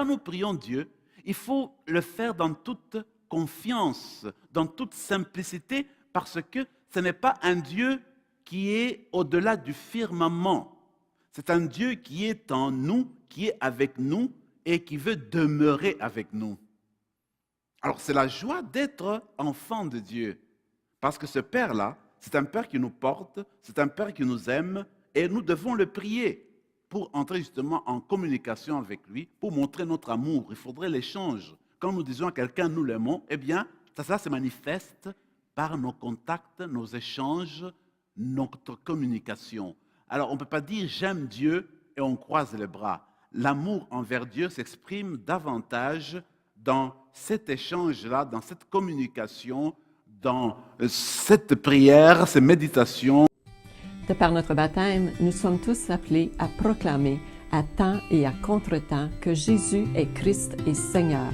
quand nous prions Dieu, il faut le faire dans toute confiance, dans toute simplicité, parce que ce n'est pas un Dieu qui est au-delà du firmament. C'est un Dieu qui est en nous, qui est avec nous et qui veut demeurer avec nous. Alors, c'est la joie d'être enfant de Dieu. Parce que ce Père-là, c'est un Père qui nous porte, c'est un Père qui nous aime, et nous devons le prier pour entrer justement en communication avec lui, pour montrer notre amour. Il faudrait l'échange. Quand nous disons à quelqu'un nous l'aimons, eh bien, ça se manifeste par nos contacts, nos échanges, notre communication. Alors, on ne peut pas dire j'aime Dieu et on croise les bras. L'amour envers Dieu s'exprime davantage dans cet échange-là, dans cette communication, dans cette prière, ces méditations. De par notre baptême, nous sommes tous appelés à proclamer à temps et à contre-temps que Jésus est Christ et Seigneur.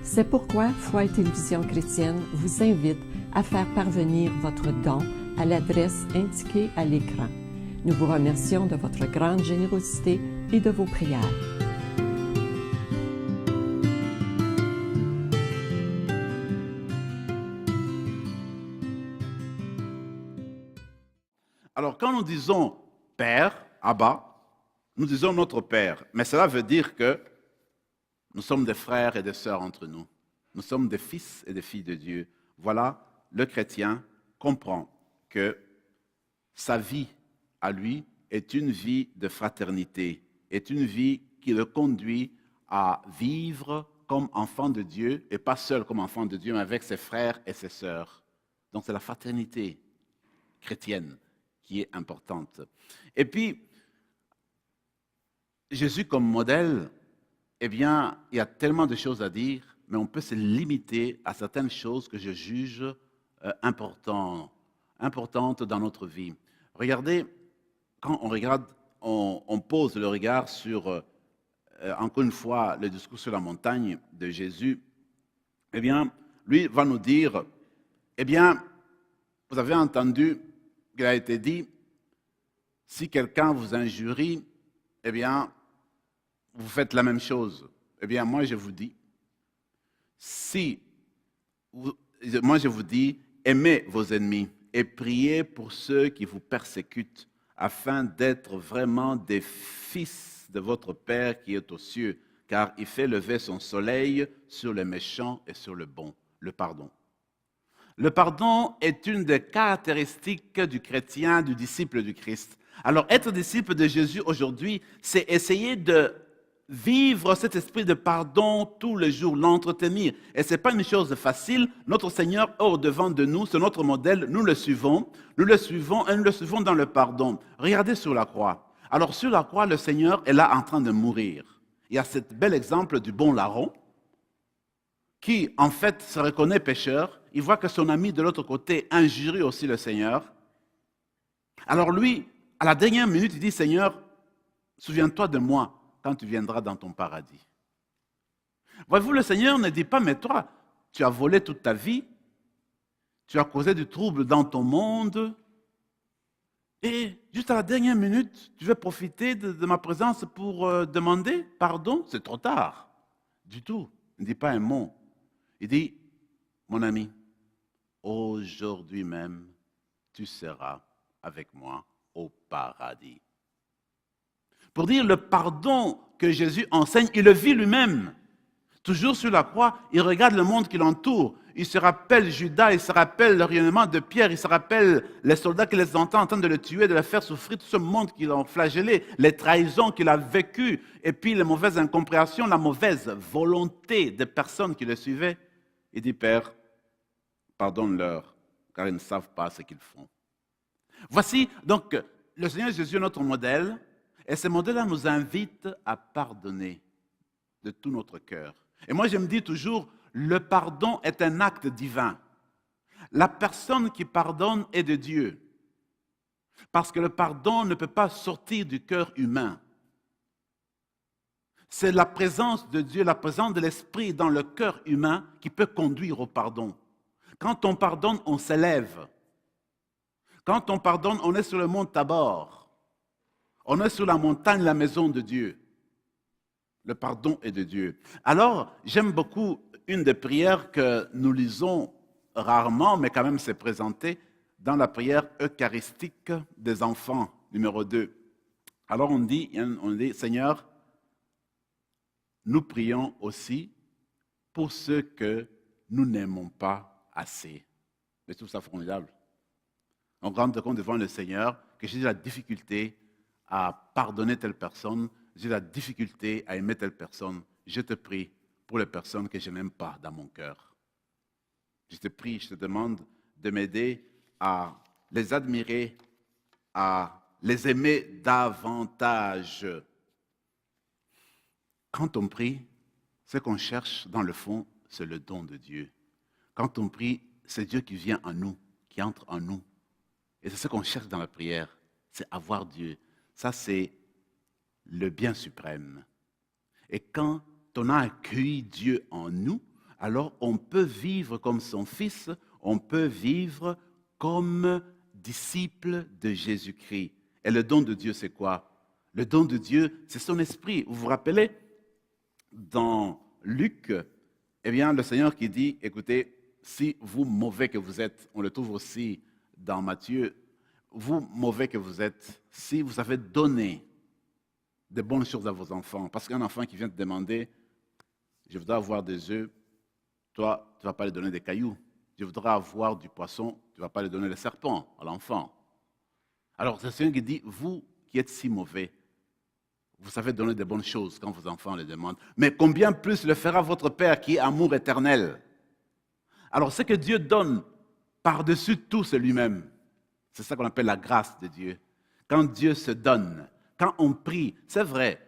C'est pourquoi Foi et Télévision Chrétienne vous invite à faire parvenir votre don à l'adresse indiquée à l'écran. Nous vous remercions de votre grande générosité et de vos prières. Alors, quand nous disons Père, Abba, nous disons notre Père. Mais cela veut dire que nous sommes des frères et des sœurs entre nous. Nous sommes des fils et des filles de Dieu. Voilà, le chrétien comprend que sa vie à lui est une vie de fraternité, est une vie qui le conduit à vivre comme enfant de Dieu, et pas seul comme enfant de Dieu, mais avec ses frères et ses sœurs. Donc c'est la fraternité chrétienne qui est importante. Et puis, Jésus comme modèle, eh bien, il y a tellement de choses à dire, mais on peut se limiter à certaines choses que je juge importantes dans notre vie. Regardez, quand on regarde, on pose le regard sur, encore une fois, le discours sur la montagne de Jésus, eh bien, lui va nous dire, eh bien, vous avez entendu qu'il a été dit, si quelqu'un vous injurie, eh bien, vous faites la même chose. Eh bien, moi, je vous dis, moi, je vous dis, aimez vos ennemis et priez pour ceux qui vous persécutent, afin d'être vraiment des fils de votre Père qui est aux cieux, car il fait lever son soleil sur les méchants et sur le bon, le pardon. Le pardon est une des caractéristiques du chrétien, du disciple du Christ. Alors, être disciple de Jésus aujourd'hui, c'est essayer de vivre cet esprit de pardon tous les jours, l'entretenir. Et ce n'est pas une chose facile. Notre Seigneur est au-devant de nous, c'est notre modèle, nous le suivons et nous le suivons dans le pardon. Regardez sur la croix. Alors, sur la croix, le Seigneur est là en train de mourir. Il y a ce bel exemple du bon larron qui, en fait, se reconnaît pécheur. Il voit que son ami de l'autre côté injurie aussi le Seigneur. Alors lui, à la dernière minute, il dit, Seigneur, souviens-toi de moi quand tu viendras dans ton paradis. Voyez-vous, le Seigneur ne dit pas, mais toi, tu as volé toute ta vie, tu as causé du trouble dans ton monde, et juste à la dernière minute, tu veux profiter de ma présence pour demander pardon? C'est trop tard. Du tout. Il ne dit pas un mot. Il dit, mon ami, aujourd'hui même, tu seras avec moi au paradis. Pour dire le pardon que Jésus enseigne, il le vit lui-même. Toujours sur la croix, il regarde le monde qui l'entoure. Il se rappelle Judas, il se rappelle le rayonnement de Pierre, il se rappelle les soldats qui les entendent en train de le tuer, de le faire souffrir, tout ce monde qui l'ont flagellé, les trahisons qu'il a vécues, et puis les mauvaises incompréhensions, la mauvaise volonté des personnes qui le suivaient. Il dit, Père, pardonne-leur, car ils ne savent pas ce qu'ils font. Voici donc le Seigneur Jésus, notre modèle, et ce modèle-là nous invite à pardonner de tout notre cœur. Et moi, je me dis toujours, le pardon est un acte divin. La personne qui pardonne est de Dieu. Parce que le pardon ne peut pas sortir du cœur humain. C'est la présence de Dieu, la présence de l'Esprit dans le cœur humain qui peut conduire au pardon. Quand on pardonne, on s'élève. Quand on pardonne, on est sur le mont Tabor. On est sur la montagne, la maison de Dieu. Le pardon est de Dieu. Alors, j'aime beaucoup une des prières que nous lisons rarement, mais quand même c'est présenté dans la prière eucharistique des enfants, numéro 2. Alors on dit, Seigneur, nous prions aussi pour ceux que nous n'aimons pas assez. Je trouve ça formidable. On rend compte devant le Seigneur que j'ai de la difficulté à pardonner telle personne, j'ai de la difficulté à aimer telle personne. Je te prie pour les personnes que je n'aime pas dans mon cœur. Je te prie, je te demande de m'aider à les admirer, à les aimer davantage. Quand on prie, ce qu'on cherche dans le fond, c'est le don de Dieu. Quand on prie, c'est Dieu qui vient en nous, qui entre en nous. Et c'est ce qu'on cherche dans la prière, c'est avoir Dieu. Ça, c'est le bien suprême. Et quand on a accueilli Dieu en nous, alors on peut vivre comme son Fils, on peut vivre comme disciple de Jésus-Christ. Et le don de Dieu, c'est quoi? Le don de Dieu, c'est son esprit. Vous vous rappelez, dans Luc, eh bien, le Seigneur qui dit, écoutez, si vous mauvais que vous êtes, on le trouve aussi dans Matthieu, vous mauvais que vous êtes, si vous avez donné de bonnes choses à vos enfants, parce qu'un enfant qui vient te demander, je voudrais avoir des œufs, toi, tu ne vas pas lui donner des cailloux. Je voudrais avoir du poisson, tu ne vas pas lui donner le serpent à l'enfant. Alors, c'est le Seigneur qui dit, vous qui êtes si mauvais, vous savez donner de bonnes choses quand vos enfants les demandent, mais combien plus le fera votre Père qui est amour éternel? Alors, ce que Dieu donne par-dessus tout, c'est lui-même. C'est ça qu'on appelle la grâce de Dieu. Quand Dieu se donne, quand on prie, c'est vrai,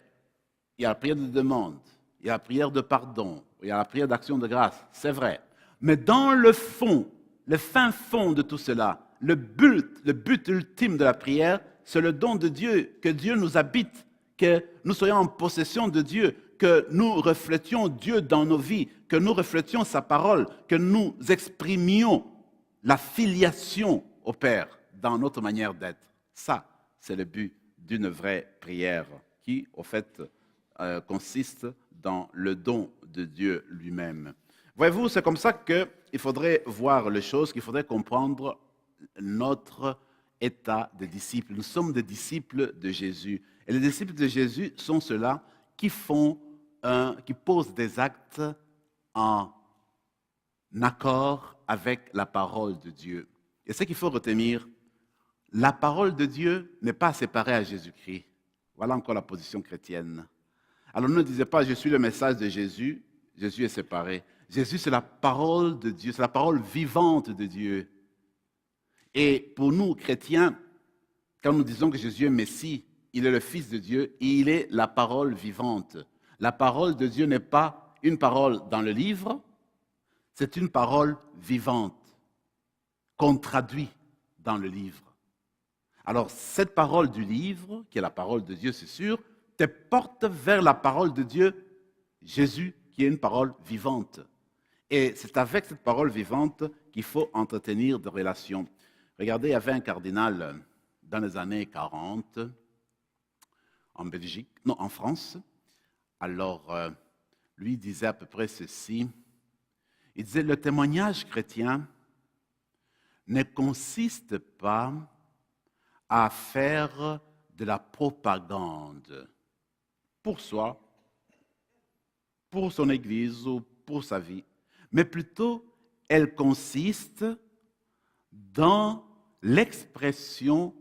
il y a la prière de demande, il y a la prière de pardon, il y a la prière d'action de grâce, c'est vrai. Mais dans le fond, le fin fond de tout cela, le but ultime de la prière, c'est le don de Dieu, que Dieu nous habite, que nous soyons en possession de Dieu, que nous reflétions Dieu dans nos vies, que nous reflétions sa parole, que nous exprimions la filiation au Père dans notre manière d'être. Ça, c'est le but d'une vraie prière qui, au fait, consiste dans le don de Dieu lui-même. Voyez-vous, c'est comme ça qu'il faudrait voir les choses, qu'il faudrait comprendre notre état de disciples. Nous sommes des disciples de Jésus. Et les disciples de Jésus sont ceux-là qui posent des actes en accord avec la parole de Dieu. Et ce qu'il faut retenir, la parole de Dieu n'est pas séparée à Jésus-Christ. Voilà encore la position chrétienne. Alors ne disez pas, je suis le message de Jésus, Jésus est séparé. Jésus, c'est la parole de Dieu, c'est la parole vivante de Dieu. Et pour nous, chrétiens, quand nous disons que Jésus est Messie, il est le Fils de Dieu et il est la parole vivante. La parole de Dieu n'est pas une parole dans le livre, c'est une parole vivante qu'on traduit dans le livre. Alors, cette parole du livre, qui est la parole de Dieu, c'est sûr, te porte vers la parole de Dieu, Jésus, qui est une parole vivante. Et c'est avec cette parole vivante qu'il faut entretenir des relations. Regardez, il y avait un cardinal dans les années 40, en France. Alors, lui disait à peu près ceci. Il disait, le témoignage chrétien ne consiste pas à faire de la propagande pour soi, pour son Église ou pour sa vie, mais plutôt elle consiste dans l'expression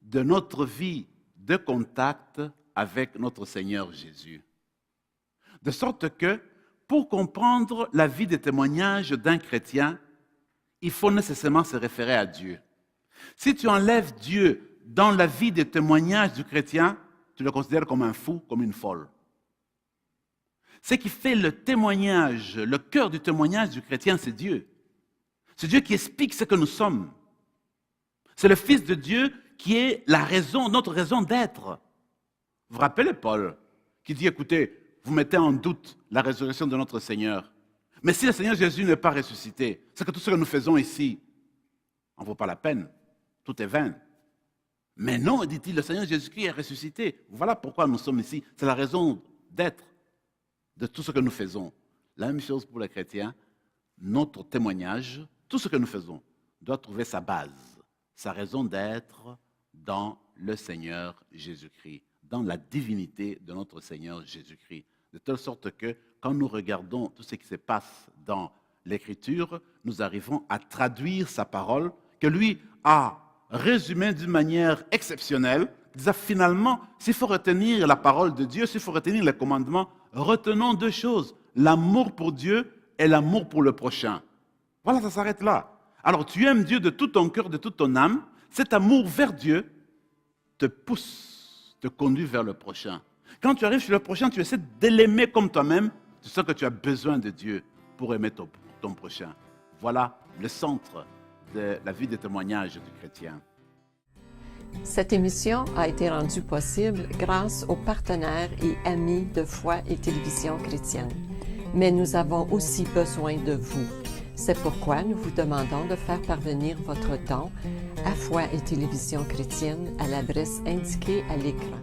de notre vie de contact avec notre Seigneur Jésus. De sorte que, pour comprendre la vie des témoignages d'un chrétien, il faut nécessairement se référer à Dieu. Si tu enlèves Dieu dans la vie des témoignages du chrétien, tu le considères comme un fou, comme une folle. Ce qui fait le témoignage, le cœur du témoignage du chrétien, c'est Dieu. C'est Dieu qui explique ce que nous sommes. C'est le Fils de Dieu qui est la raison, notre raison d'être. Vous vous rappelez Paul qui dit, écoutez, vous mettez en doute la résurrection de notre Seigneur. Mais si le Seigneur Jésus n'est pas ressuscité, c'est que tout ce que nous faisons ici n'en vaut pas la peine. Tout est vain. Mais non, dit-il, le Seigneur Jésus-Christ est ressuscité. Voilà pourquoi nous sommes ici. C'est la raison d'être. de tout ce que nous faisons. La même chose pour les chrétiens, notre témoignage, tout ce que nous faisons, doit trouver sa base, sa raison d'être dans le Seigneur Jésus-Christ, dans la divinité de notre Seigneur Jésus-Christ. De telle sorte que quand nous regardons tout ce qui se passe dans l'Écriture, nous arrivons à traduire sa parole, que lui a résumée d'une manière exceptionnelle, disant finalement, s'il faut retenir la parole de Dieu, s'il faut retenir les commandements, retenons deux choses, l'amour pour Dieu et l'amour pour le prochain. Voilà, ça s'arrête là. Alors tu aimes Dieu de tout ton cœur, de toute ton âme, cet amour vers Dieu te pousse, te conduit vers le prochain. Quand tu arrives chez le prochain, tu essaies de l'aimer comme toi-même, tu sens que tu as besoin de Dieu pour aimer ton prochain. Voilà le centre de la vie de témoignage du chrétien. Cette émission a été rendue possible grâce aux partenaires et amis de Foi et Télévision chrétienne. Mais nous avons aussi besoin de vous. C'est pourquoi nous vous demandons de faire parvenir votre don à Foi et Télévision chrétienne à l'adresse indiquée à l'écran.